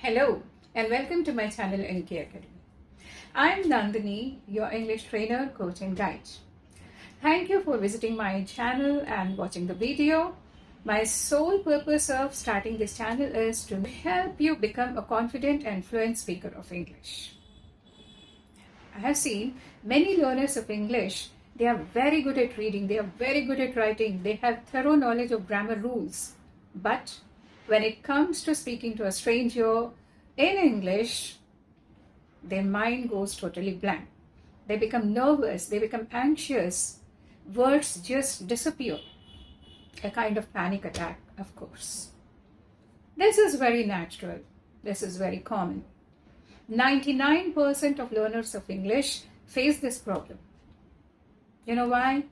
Hello and welcome to my channel NK Academy. I am Nandini, your English trainer, coach and guide. Thank you for visiting my channel and watching the video. My sole purpose of starting this channel is to help you become a confident and fluent speaker of English. I have seen many learners of English, they are very good at reading, they are very good at writing, they have thorough knowledge of grammar rules. But when it comes to speaking to a stranger in English, their mind goes totally blank. They become nervous, they become anxious, words just disappear. A kind of panic attack, of course. This is very natural. This is very common. 99% of learners of English face this problem. You know why?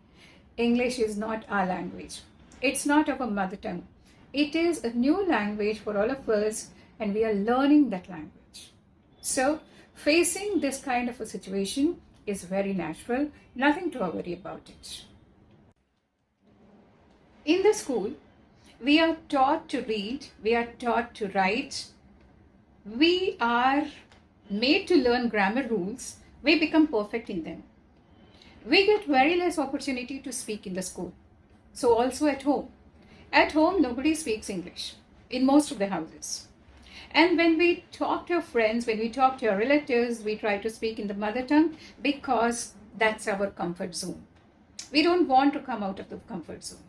English is not our language. It's not our mother tongue. It is a new language for all of us, and we are learning that language. So, facing this kind of a situation is very natural, nothing to worry about it. In the school, we are taught to read, we are taught to write, we are made to learn grammar rules, we become perfect in them. We get very less opportunity to speak in the school. So also at home. At home, nobody speaks English in most of the houses. And when we talk to our friends, when we talk to our relatives, we try to speak in the mother tongue because that's our comfort zone. We don't want to come out of the comfort zone.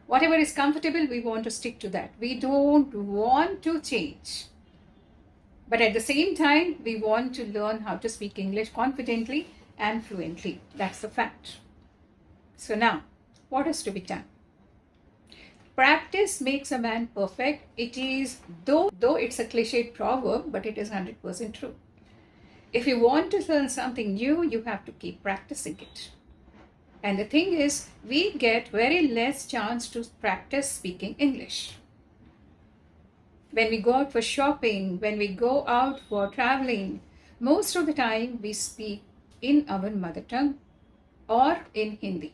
Whatever is comfortable, we want to stick to that. We don't want to change. But at the same time, we want to learn how to speak English confidently and fluently. That's the fact. So now, what is to be done? Practice makes a man perfect. It is, though it's a cliched proverb, but it is 100% true. If you want to learn something new, you have to keep practicing it. And the thing is, we get very less chance to practice speaking English. When we go out for shopping, when we go out for traveling, most of the time we speak in our mother tongue or in Hindi.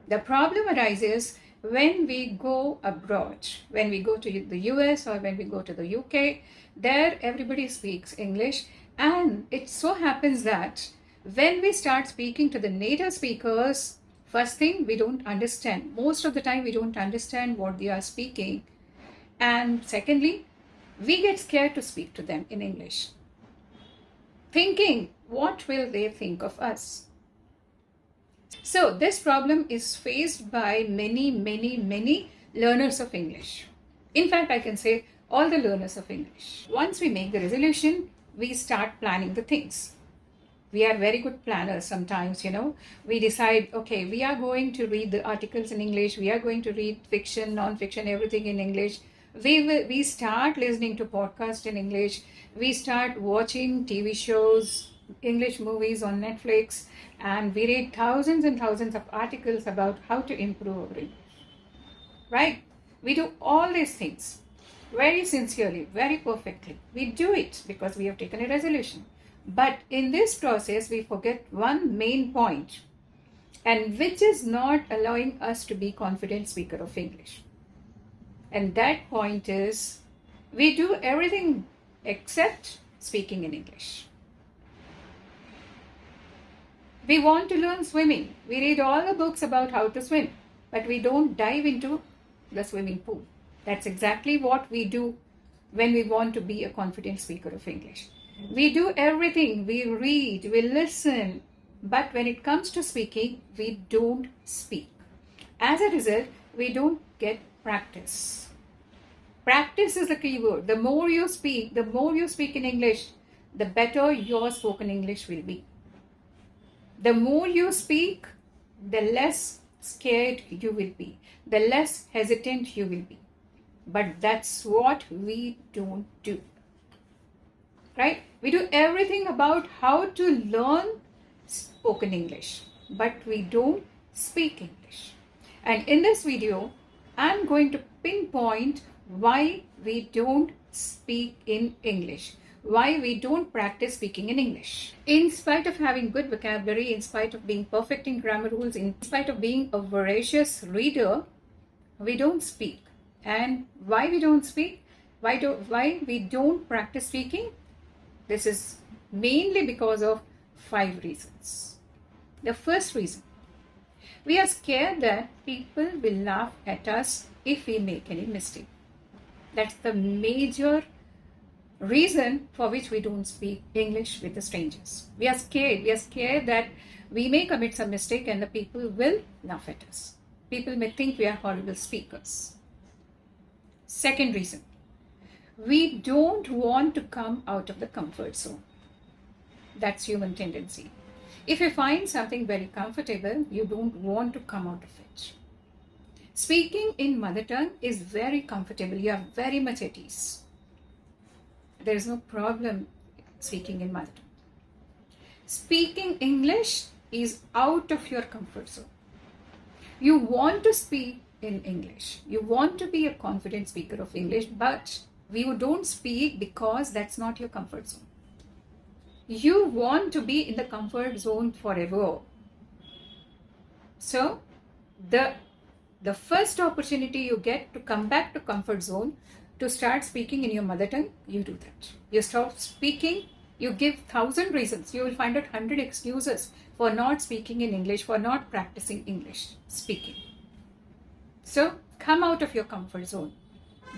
The problem arises when we go abroad, when we go to the US or when we go to the UK. There everybody speaks English, and it so happens that when we start speaking to the native speakers, first thing, we don't understand. Most of the time we don't understand what they are speaking. And secondly, we get scared to speak to them in English, thinking, what will they think of us? So this problem is faced by many learners of English. In fact, I can say all the learners of English. Once we make the resolution, we start planning the things. We are very good planners sometimes, We decide, okay, we are going to read the articles in English. We are going to read fiction, non-fiction, everything in English. We start listening to podcasts in English. We start watching TV shows, English movies on Netflix, and we read thousands and thousands of articles about how to improve our English. Right? We do all these things very sincerely, very perfectly. We do it because we have taken a resolution. But in this process, we forget one main point, and which is not allowing us to be confident speaker of English. And that point is, we do everything except speaking in English. We want to learn swimming. We read all the books about how to swim, but we don't dive into the swimming pool. That's exactly what we do when we want to be a confident speaker of English. We do everything. We read, we listen, but when it comes to speaking, we don't speak. As a result, we don't get practice. Practice is the key word. The more you speak in English, the better your spoken English will be. The more you speak, the less scared you will be, the less hesitant you will be. But that's what we don't do. Right? We do everything about how to learn spoken English, but we don't speak English. And in this video, I'm going to pinpoint why we don't speak in English, why we don't practice speaking in English. In spite of having good vocabulary, in spite of being perfect in grammar rules, in spite of being a voracious reader, we don't speak. And why we don't speak? Why we don't practice speaking? This is mainly because of 5 reasons. The first reason, we are scared that people will laugh at us if we make any mistake. That's the major reason for which we don't speak English with the strangers. We are scared. We are scared that we may commit some mistake and the people will laugh at us. People may think we are horrible speakers. Second reason, we don't want to come out of the comfort zone. That's human tendency. If you find something very comfortable, you don't want to come out of it. Speaking in mother tongue is very comfortable. You are very much at ease. There is no problem speaking in mother tongue. Speaking English is out of your comfort zone. You want to speak in English. You want to be a confident speaker of English, but you don't speak because that's not your comfort zone. You want to be in the comfort zone forever. So, the first opportunity you get to come back to comfort zone, to start speaking in your mother tongue, you do that. You stop speaking, you give 1,000 reasons. You will find out 100 excuses for not speaking in English, for not practicing English speaking. So, come out of your comfort zone.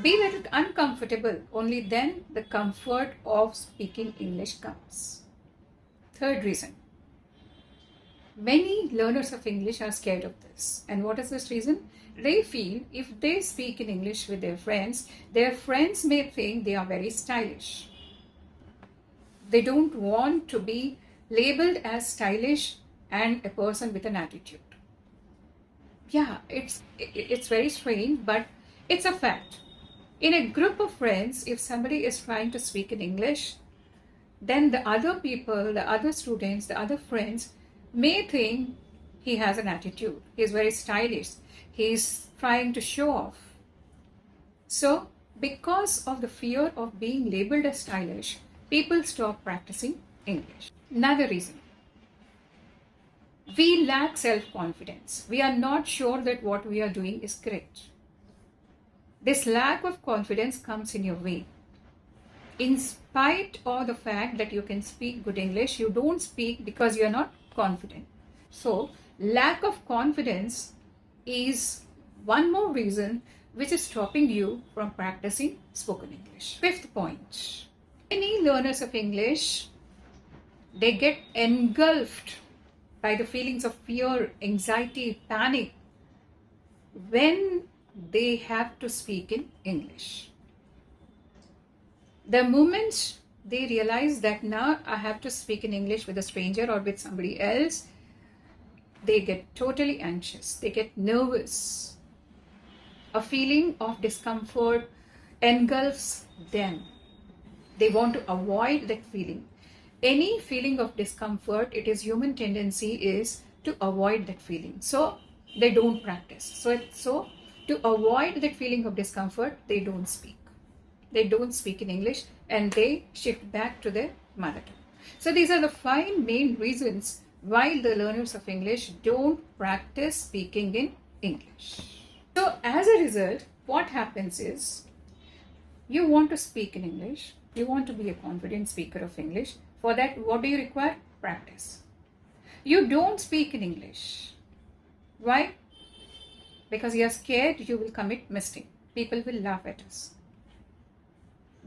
Be a little uncomfortable, only then the comfort of speaking English comes. Third reason, many learners of English are scared of this. And what is this reason? They feel if they speak in English with their friends may think they are very stylish. They don't want to be labeled as stylish and a person with an attitude. Yeah, it's very strange, but it's a fact. In a group of friends, if somebody is trying to speak in English, then the other people, the other students, the other friends may think he has an attitude. He's very stylish. He's trying to show off. So, because of the fear of being labeled as stylish, people stop practicing English. Another reason, we lack self-confidence. We are not sure that what we are doing is correct. This lack of confidence comes in your way. In spite of the fact that you can speak good English, you don't speak because you are not confident. So, lack of confidence is one more reason which is stopping you from practicing spoken English. Fifth point, many learners of English, they get engulfed by the feelings of fear, anxiety, panic when they have to speak in English. The moment they realize that now I have to speak in English with a stranger or with somebody else, they get totally anxious. They get nervous. A feeling of discomfort engulfs them. They want to avoid that feeling. Any feeling of discomfort, it is human tendency is to avoid that feeling. So they don't practice. So to avoid that feeling of discomfort, they don't speak. They don't speak in English and they shift back to their mother tongue. So these are the 5 main reasons why the learners of English don't practice speaking in English. So as a result, what happens is, you want to speak in English, you want to be a confident speaker of English. For that, what do you require? Practice. You don't speak in English. Why? Because you are scared you will commit mistake. People will laugh at us.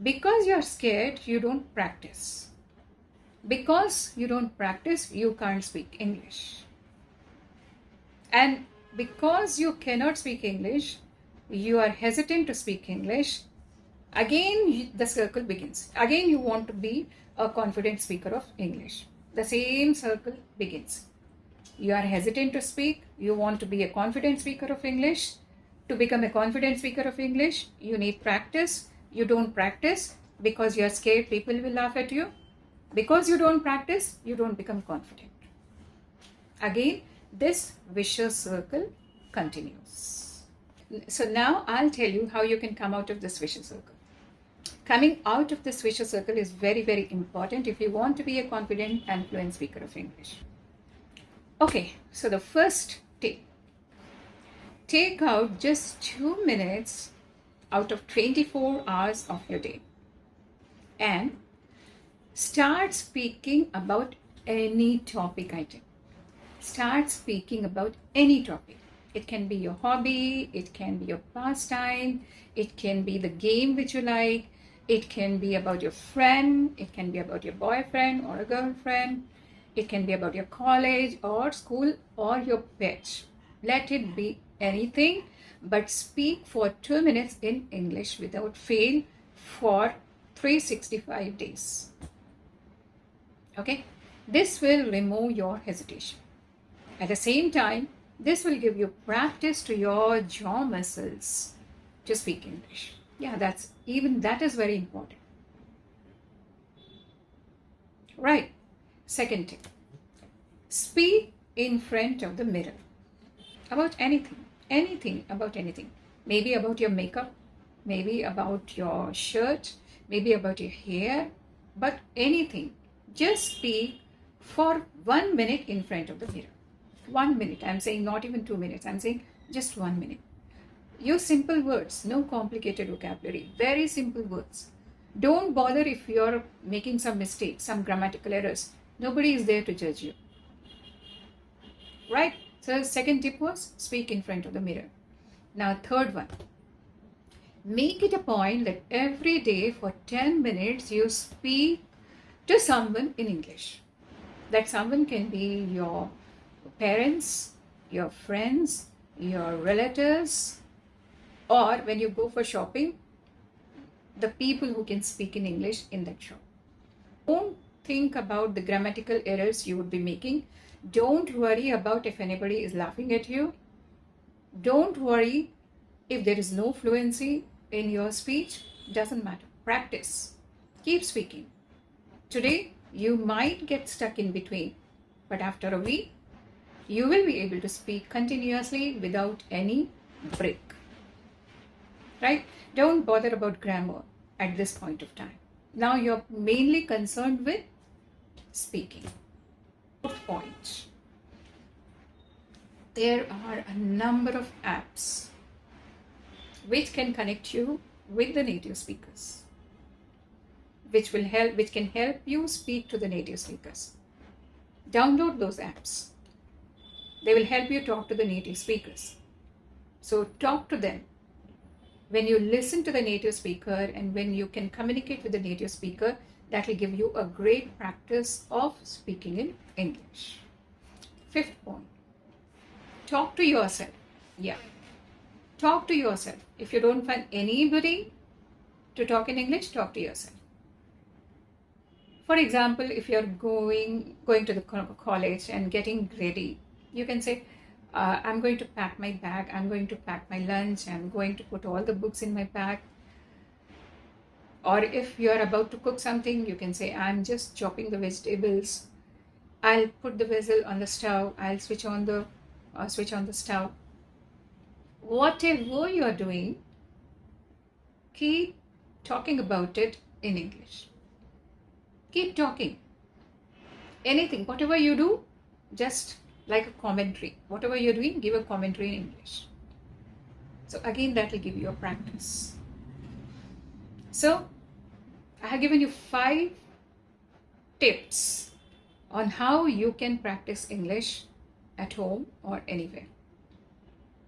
Because you are scared, you don't practice. Because you don't practice, you can't speak English. And because you cannot speak English, you are hesitant to speak English. Again, the circle begins. Again, you want to be a confident speaker of English. The same circle begins. You are hesitant to speak. You want to be a confident speaker of English. To become a confident speaker of English, you need practice. You don't practice because you are scared people will laugh at you. Because you don't practice, you don't become confident. Again, this vicious circle continues. So now I'll tell you how you can come out of this vicious circle. Coming out of this vicious circle is very, very important if you want to be a confident and fluent speaker of English. Okay, so the first tip. Take out just 2 minutes out of 24 hours of your day. And start speaking about any topic item. Start speaking about any topic. It can be your hobby, it can be your pastime, it can be the game which you like, it can be about your friend, it can be about your boyfriend or a girlfriend, it can be about your college or school or your pet. Let it be anything, but speak for 2 minutes in English without fail for 365 days. Okay, this will remove your hesitation. At the same time, this will give you practice to your jaw muscles to speak English. Yeah, that is very important. Right. Second tip. Speak in front of the mirror about anything about anything. Maybe about your makeup, maybe about your shirt, maybe about your hair, but anything. Just speak for 1 minute in front of the mirror. 1 minute. I'm saying not even 2 minutes. I'm saying just 1 minute. Use simple words, no complicated vocabulary. Very simple words. Don't bother if you're making some mistakes, some grammatical errors. Nobody is there to judge you. Right? So second tip was speak in front of the mirror. Now third one. Make it a point that every day for 10 minutes you speak to someone in English. That someone can be your parents, your friends, your relatives, or when you go for shopping, the people who can speak in English in that shop. Don't think about the grammatical errors you would be making. Don't worry about if anybody is laughing at you. Don't worry if there is no fluency in your speech. Doesn't matter. Practice. Keep speaking. Today, you might get stuck in between, but after a week, you will be able to speak continuously without any break. Right? Don't bother about grammar at this point of time. Now you're mainly concerned with speaking. Fourth point. There are a number of apps which can connect you with the native speakers, which can help you speak to the native speakers. Download those apps. They will help you talk to the native speakers. So talk to them. When you listen to the native speaker and when you can communicate with the native speaker, that will give you a great practice of speaking in English. Fifth point. Talk to yourself. Yeah. Talk to yourself. If you don't find anybody to talk in English, talk to yourself. For example, if you're going to the college and getting ready, you can say, I'm going to pack my bag, I'm going to pack my lunch, I'm going to put all the books in my bag. Or if you're about to cook something, you can say, I'm just chopping the vegetables. I'll put the vessel on the stove, I'll switch on the stove. Whatever you're doing, keep talking about it in English. Keep talking. Anything, whatever you do, just like a commentary. Whatever you're doing, give a commentary in English. So again, that will give you a practice. So I have given you 5 tips on how you can practice English at home or anywhere.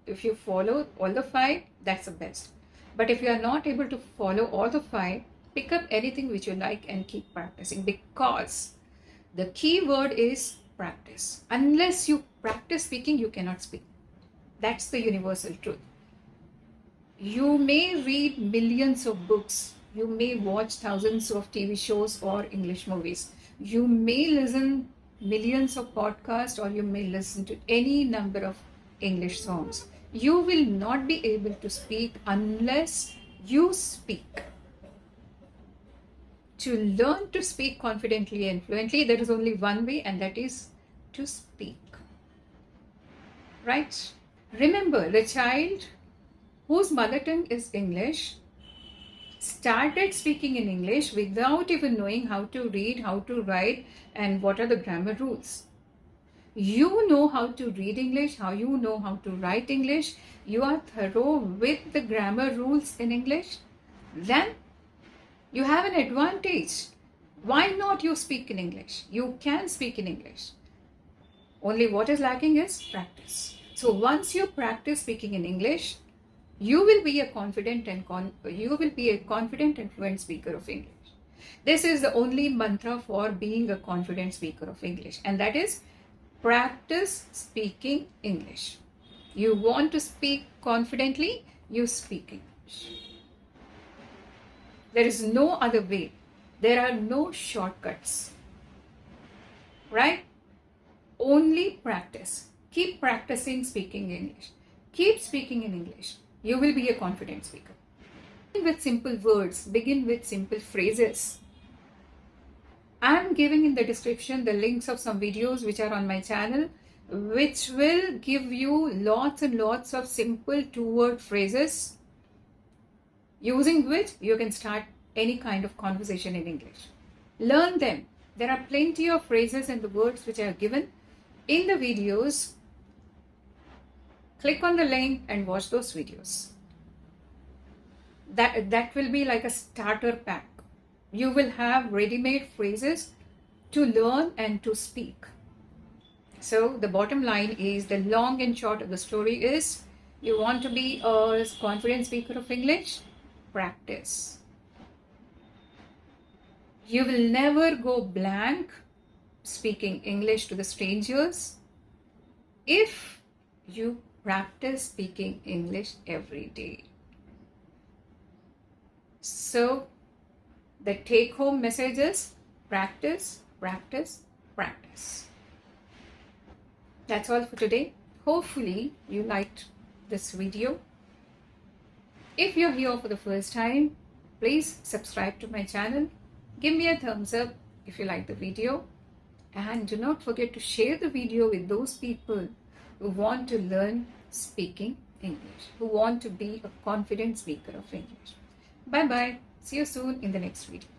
If you follow all the 5, that's the best. But if you are not able to follow all the 5, pick up anything which you like and keep practicing, because the key word is practice. Unless you practice speaking, you cannot speak. That's the universal truth. You may read millions of books. You may watch thousands of TV shows or English movies. You may listen millions of podcasts, or you may listen to any number of English songs. You will not be able to speak unless you speak. To learn to speak confidently and fluently, there is only one way, and that is to speak. Right? Remember, the child whose mother tongue is English started speaking in English without even knowing how to read, how to write, and what are the grammar rules. you know how to read English, how you know how to write English, you are thorough with the grammar rules in English, then you have an advantage. Why not you speak in English? You can speak in English. Only what is lacking is practice. So once you practice speaking in English, you will be a confident and fluent speaker of English. This is the only mantra for being a confident speaker of English, and that is practice speaking English. You want to speak confidently, you speak English. There is no other way. There are no shortcuts. Right? Only practice. Keep practicing speaking English. Keep speaking in English. You will be a confident speaker. Begin with simple words. Begin with simple phrases. I am giving in the description the links of some videos which are on my channel, which will give you lots and lots of simple two-word phrases using which you can start any kind of conversation in English. Learn them. There are plenty of phrases and the words which are given in the videos. Click on the link and watch those videos. That will be like a starter pack. You will have ready-made phrases to learn and to speak. So the bottom line is, the long and short of the story is, you want to be a confident speaker of English? Practice. You will never go blank speaking English to the strangers if you practice speaking English every day. So the take-home message is practice, practice, practice. That's all for today. Hopefully you liked this video. If you're here for the first time, please subscribe to my channel. Give me a thumbs up if you like the video. And do not forget to share the video with those people who want to learn speaking English, who want to be a confident speaker of English. Bye-bye. See you soon in the next video.